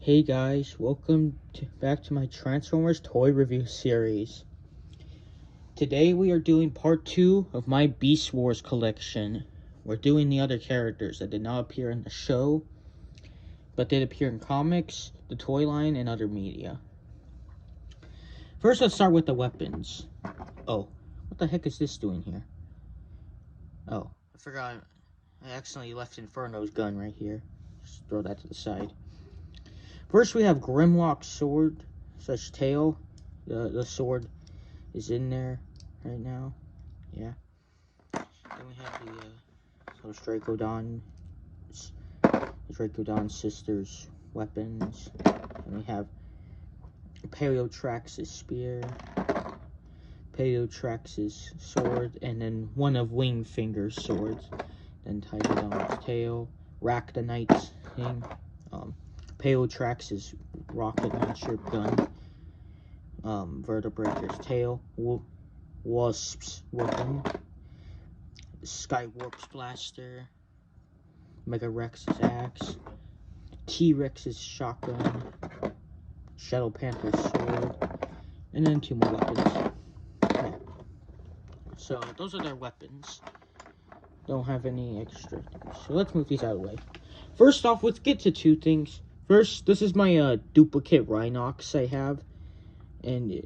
Hey guys, welcome back to my Transformers toy review series. Today we are doing part 2 of my Beastwars collection. We're doing the other characters that did not appear in the show, but did appear in comics, the toy line, and other media. First, let's start with the weapons. Oh, what the heck is this doing here? Oh, I forgot. I accidentally left Inferno's gun right here. Just throw that to the side. First, we have Grimlock's sword / tail. The sword is in there right now. Yeah. Then we have those Dracodon sisters' weapons. And we have Paleotrax's spear, Paleotrax's sword, and then one of Wingfinger's swords. Then Titan's tail, Rachdanite's thing. Paleotrax's rocket launcher gun, Vertebraker's tail, Wasp's weapon, Skywarp's blaster, Mega Rex's axe, T-Rex's shotgun, Shadow Panther's sword, and then 2 more weapons. Yeah. So those are their weapons. Don't have any extra things. So let's move these out of the way. First off, let's get to 2 things. First, this is my duplicate Rhinox I have. And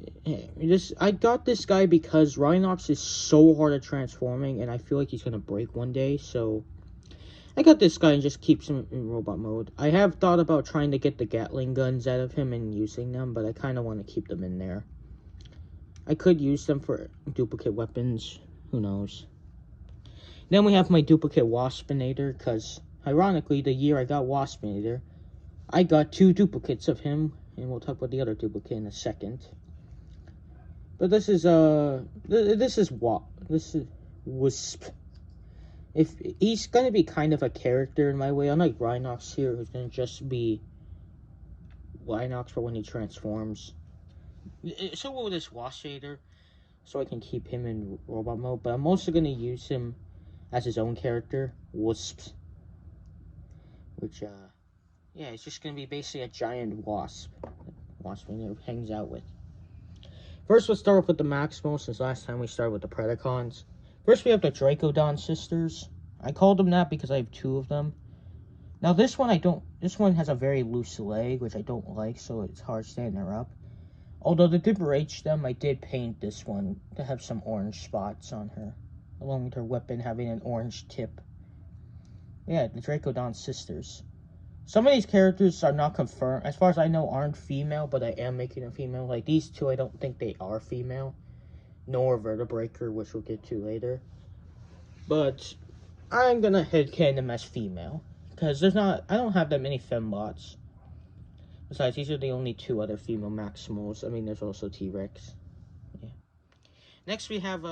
I got this guy because Rhinox is so hard at transforming, and I feel like he's going to break one day. So, I got this guy and just keeps him in robot mode. I have thought about trying to get the Gatling guns out of him and using them, but I kind of want to keep them in there. I could use them for duplicate weapons. Who knows? Then we have my duplicate Waspinator, because, ironically, the year I got Waspinator, I got 2 duplicates of him, and we'll talk about the other duplicate in a second. But this is Wisp. If he's gonna be kind of a character in my way, unlike Rhinox here, who's gonna just be Rhinox for when he transforms. So will this Waspinator, so I can keep him in robot mode. But I'm also gonna use him as his own character, Wisp, which yeah, it's just going to be basically a giant wasp. Waspinator hangs out with. First, let's start off with the Maximals, since last time we started with the Predacons. First, we have the Dracodon sisters. I called them that because I have 2 of them. Now, this one has a very loose leg, which I don't like, so it's hard standing her up. Although, to differentiate them, I did paint this one to have some orange spots on her, along with her weapon having an orange tip. Yeah, the Dracodon sisters. Some of these characters are not confirmed. As far as I know, aren't female, but I am making them female. Like these 2, I don't think they are female. Nor Vertebraker, which we'll get to later. But I'm gonna headcanon them as female. Because I don't have that many fembots. Besides, these are the only 2 other female Maximals. I mean, there's also T-Rex. Yeah. Next we have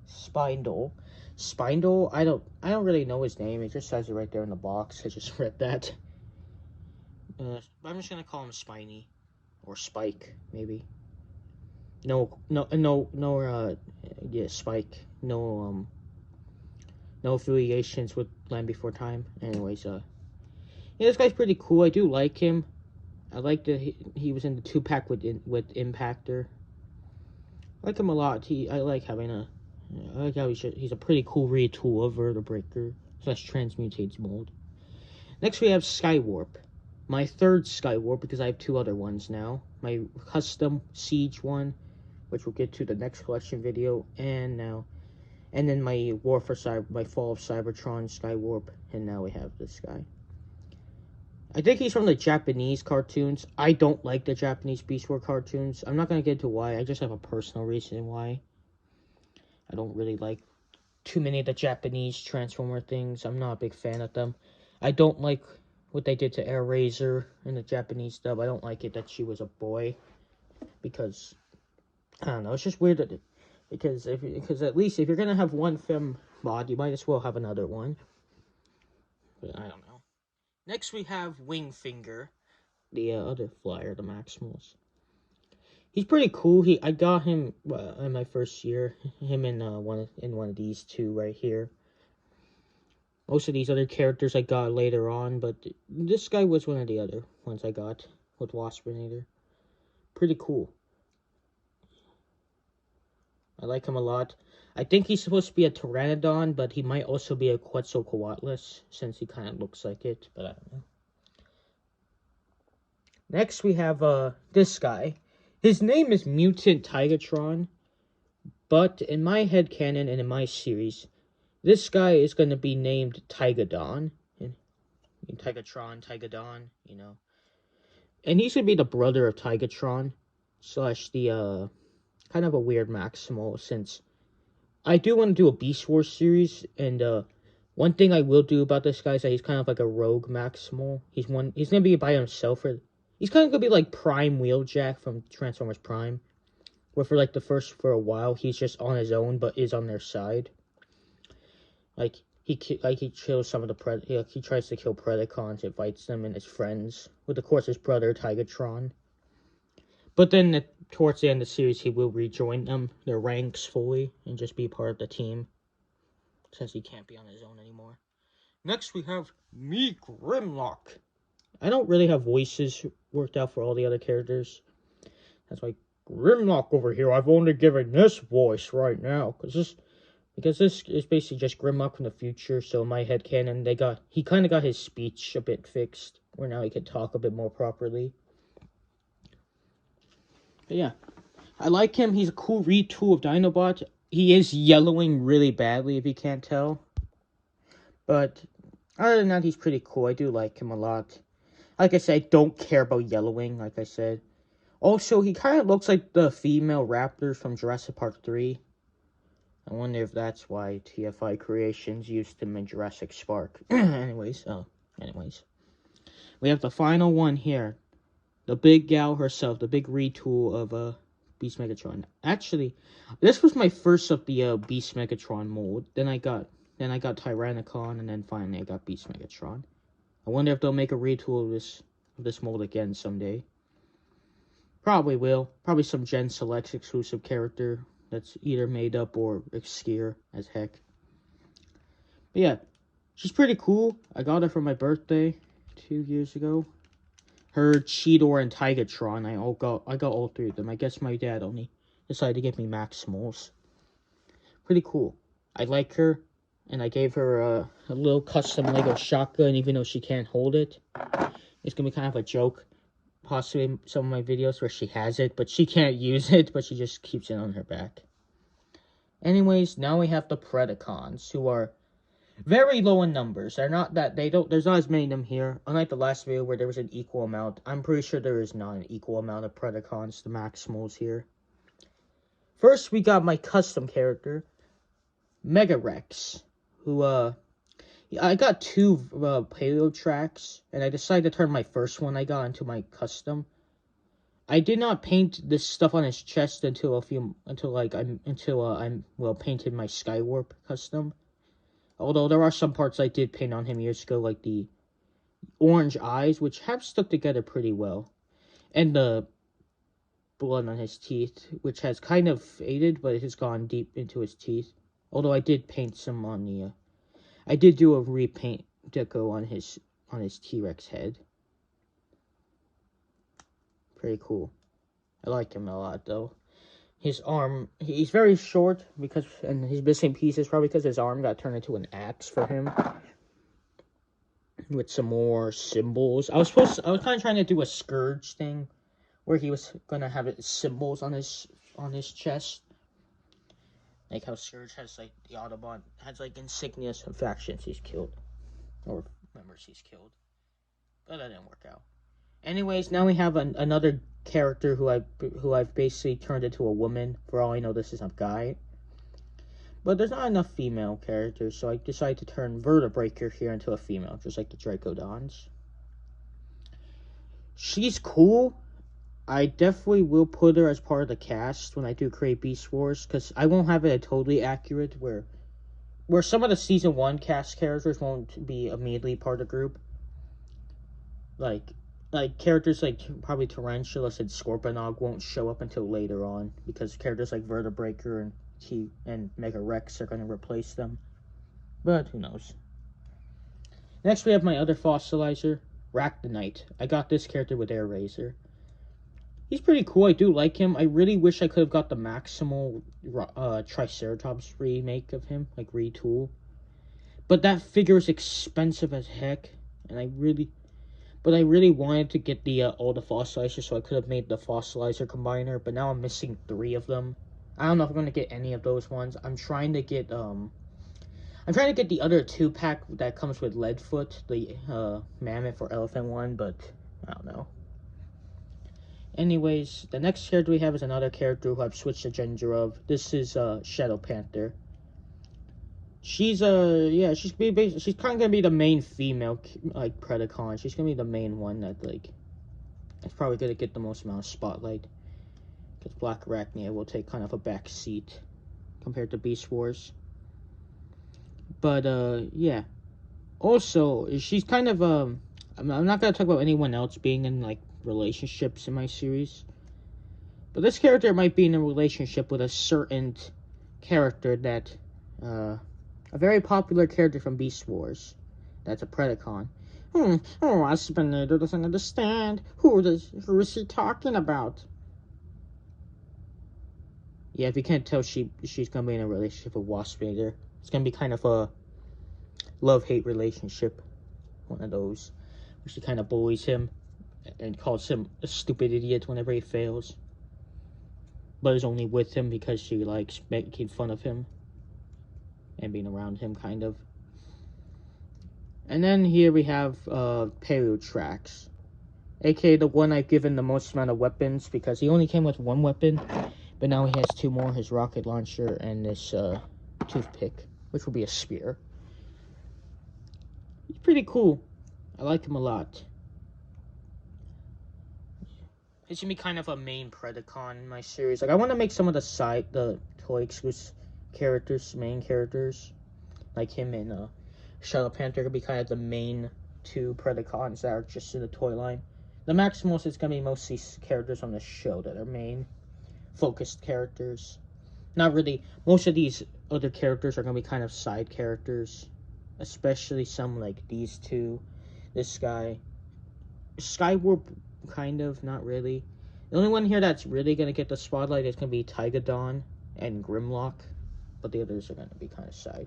Spindle. Spindle, I don't really know his name. It just says it right there in the box. I just read that. I'm just gonna call him Spiny, or Spike, maybe. Yeah, Spike. No affiliations with Land Before Time. Anyways, yeah, this guy's pretty cool. I do like him. I like that he was in the 2-pack with Impactor. I like him a lot. I like how he's a pretty cool retool of Vertebraker / Transmutates mold. Next we have Skywarp. My 3rd Skywarp, because I have 2 other ones now. My custom Siege one, which we'll get to the next collection video, and then my my Fall of Cybertron Skywarp, and now we have this guy. I think he's from the Japanese cartoons. I don't like the Japanese Beast Wars cartoons. I'm not going to get into why. I just have a personal reason why. I don't really like too many of the Japanese Transformer things. I'm not a big fan of them. I don't like what they did to Air Razor in the Japanese dub. I don't like it that she was a boy. Because, I don't know, it's just weird because at least if you're going to have one femme mod, you might as well have another one. But I don't know. Next we have Wingfinger, the other flyer, the Maximals. He's pretty cool. I got him in my first year. Him in one of these 2 right here. Most of these other characters I got later on, but this guy was one of the other ones I got with Waspinator. Pretty cool. I like him a lot. I think he's supposed to be a Pteranodon, but he might also be a Quetzalcoatlus, since he kind of looks like it, but I don't know. Next, we have this guy. His name is Mutant Tigatron, but in my headcanon and in my series, this guy is going to be named Tigadon. Tigatron, Tigadon, you know. And he's going to be the brother of Tigatron, slash the, kind of a weird Maximal, since I do want to do a Beastwars series, and one thing I will do about this guy is that he's kind of like a rogue Maximal. He's going to be by himself. He's kind of going to be like Prime Wheeljack from Transformers Prime, where for like for a while he's just on his own, but is on their side. Like he kills some of the he tries to kill Predacons, and fights them and his friends with, of course, his brother Tigatron. But then towards the end of the series, he will rejoin them, their ranks fully, and just be part of the team, since he can't be on his own anymore. Next, we have me, Grimlock. I don't really have voices worked out for all the other characters. That's why Grimlock over here, I've only given this voice right now, because this is basically just Grimlock from the future. So in my headcanon, he kind of got his speech a bit fixed, where now he can talk a bit more properly. But yeah, I like him. He's a cool retool of Dinobot. He is yellowing really badly, if you can't tell. But other than that, he's pretty cool. I do like him a lot. Like I said, I don't care about yellowing, like I said. Also, he kind of looks like the female raptors from Jurassic Park 3. I wonder if that's why TFI Creations used him in Jurassic Spark. Anyways. We have the final one here. The big gal herself, the big retool of Beast Megatron. Actually, this was my first of the Beast Megatron mold. Then I got Tyrannicon, and then finally I got Beast Megatron. I wonder if they'll make a retool of this mold again someday. Probably will. Probably some Gen Selects exclusive character that's either made up or obscure as heck. But yeah, she's pretty cool. I got her for my birthday 2 years ago. Her, Cheetor, and Tigatron, I got all three of them. I guess my dad only decided to give me Maximals. Pretty cool. I like her, and I gave her a little custom Lego shotgun, even though she can't hold it. It's gonna be kind of a joke, possibly in some of my videos where she has it, but she can't use it, but she just keeps it on her back. Anyways, now we have the Predacons, who are very low in numbers. There's not as many of them here. Unlike the last video where there was an equal amount, I'm pretty sure there is not an equal amount of Predacons, the Maximals here. First, we got my custom character, Mega Rex, who, I got two payload tracks, and I decided to turn my first one I got into my custom. I did not paint this stuff on his chest until I painted my Skywarp custom. Although there are some parts I did paint on him years ago, like the orange eyes, which have stuck together pretty well. And the blood on his teeth, which has kind of faded, but it has gone deep into his teeth. Although I did paint some on the, I did do a repaint deco on his T-Rex head. Pretty cool. I like him a lot, though. His arm, he's very short, and he's missing pieces, probably because his arm got turned into an axe for him. With some more symbols. I was kind of trying to do a Scourge thing, where he was gonna have symbols on his chest. Like how Scourge has, like, the Autobot, has, like, insignias of factions he's killed. Or members he's killed. But that didn't work out. Anyways, now we have another character who I've basically turned into a woman. For all I know, this is a guy. But there's not enough female characters, so I decided to turn Vertebreaker here into a female, just like the Dracodons. She's cool. I definitely will put her as part of the cast when I do create Beastwars, because I won't have it totally accurate, where some of the Season 1 cast characters won't be immediately part of the group. Like characters like probably Tarantulas and Scorponok won't show up until later on, because characters like Vertebreaker and Mega Rex are going to replace them. But who knows? Next, we have my other fossilizer, Ractonite. I got this character with Air Razor. He's pretty cool. I do like him. I really wish I could have got the Maximal Triceratops remake of him, like retool. But that figure is expensive as heck, and I really wanted to get the all the fossilizers, so I could have made the fossilizer combiner. But now I'm missing 3 of them. I don't know if I'm gonna get any of those ones. I'm trying to get the other 2-pack that comes with Leadfoot, the mammoth or elephant one, but I don't know. Anyways, the next character we have is another character who I've switched the gender of. This is Shadow Panther. She's she's kind of gonna be the main female like Predacon. She's gonna be the main one that that's probably gonna get the most amount of spotlight. Because Black Arachnia will take kind of a back seat compared to Beastwars. But yeah. Also, she's kind of I'm not gonna talk about anyone else being in like relationships in my series, but this character might be in a relationship with a certain character that a very popular character from Beastwars. That's a Predacon. Waspinator doesn't understand. Who is he talking about? Yeah, if you can't tell, she's gonna be in a relationship with Waspinator. It's gonna be kind of a love-hate relationship, one of those where she kind of bullies him and calls him a stupid idiot whenever he fails, but is only with him because she likes making fun of him and being around him, kind of. And then here we have Paratrax, aka the one I've given the most amount of weapons, because he only came with 1 weapon, but now he has 2 more, his rocket launcher and this toothpick, which will be a spear. He's pretty cool. I like him a lot. It's gonna be kind of a main Predacon in my series. Like, I want to make some of the toy exclusive characters, main characters, like him and Shadow Panther, could be kind of the main 2 Predacons that are just in the toy line. The Maximals is gonna be mostly characters on the show that are main focused characters. Not really. Most of these other characters are gonna be kind of side characters, especially some like these 2. This guy, Skywarp. Kind of, not really. The only one here that's really gonna get the spotlight is gonna be Tygadon and Grimlock, but the others are gonna be kind of side.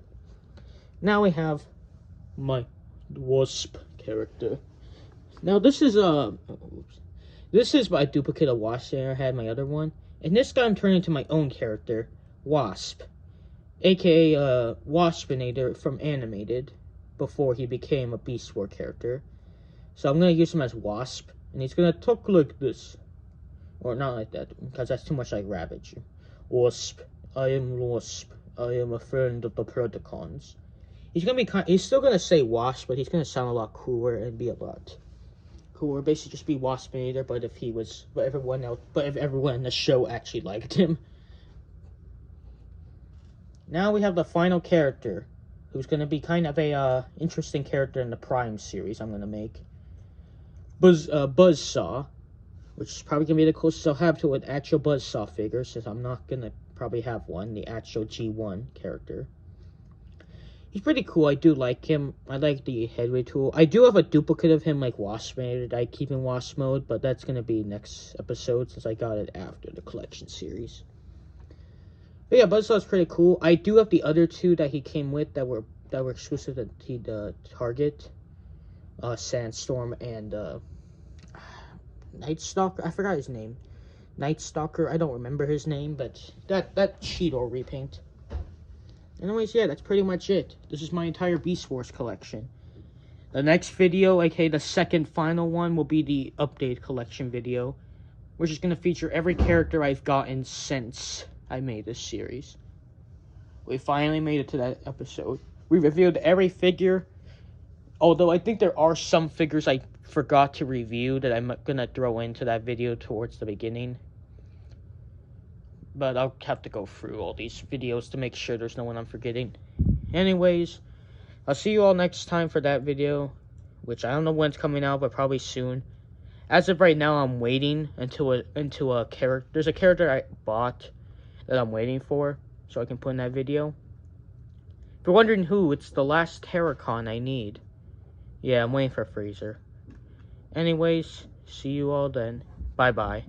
Now we have my Wasp character. Now this is my duplicate of Wasp that I had my other one, and this guy I'm turning into my own character, Wasp, aka Waspinator from Animated, before he became a Beast War character. So I'm gonna use him as Wasp. And he's gonna talk like this. Or not like that, because that's too much like Ravage. Wasp, I am Wasp. I am a friend of the Predacons. He's gonna be he's still gonna say Wasp, but he's gonna sound a lot cooler and be a lot cooler. Basically just be Waspinator, but if everyone in the show actually liked him. Now we have the final character, who's gonna be kind of a interesting character in the Prime series I'm gonna make. Buzzsaw, which is probably going to be the closest I'll have to an actual Buzzsaw figure, since I'm not going to probably have one, the actual G1 character. He's pretty cool. I do like him. I like the headway tool. I do have a duplicate of him like Waspinator that I keep in Wasp mode, but that's going to be next episode, since I got it after the collection series. But yeah, Buzzsaw is pretty cool. I do have the other 2 that he came with that were exclusive to the Target. Sandstorm and Night Stalker. I forgot his name. Night Stalker. I don't remember his name, but that Cheetor repaint. Anyways, yeah, that's pretty much it. This is my entire Beast Wars collection. The next video, aka the second final one, will be the update collection video, which is going to feature every character I've gotten since I made this series. We finally made it to that episode. We revealed every figure. Although I think there are some figures I forgot to review that I'm going to throw into that video towards the beginning. But I'll have to go through all these videos to make sure there's no one I'm forgetting. Anyways, I'll see you all next time for that video, which I don't know when it's coming out, but probably soon. As of right now, I'm waiting until a character. There's a character I bought that I'm waiting for, so I can put in that video. If you're wondering who, it's the last Terracon I need. Yeah, I'm waiting for Freezer. Anyways, see you all then. Bye-bye.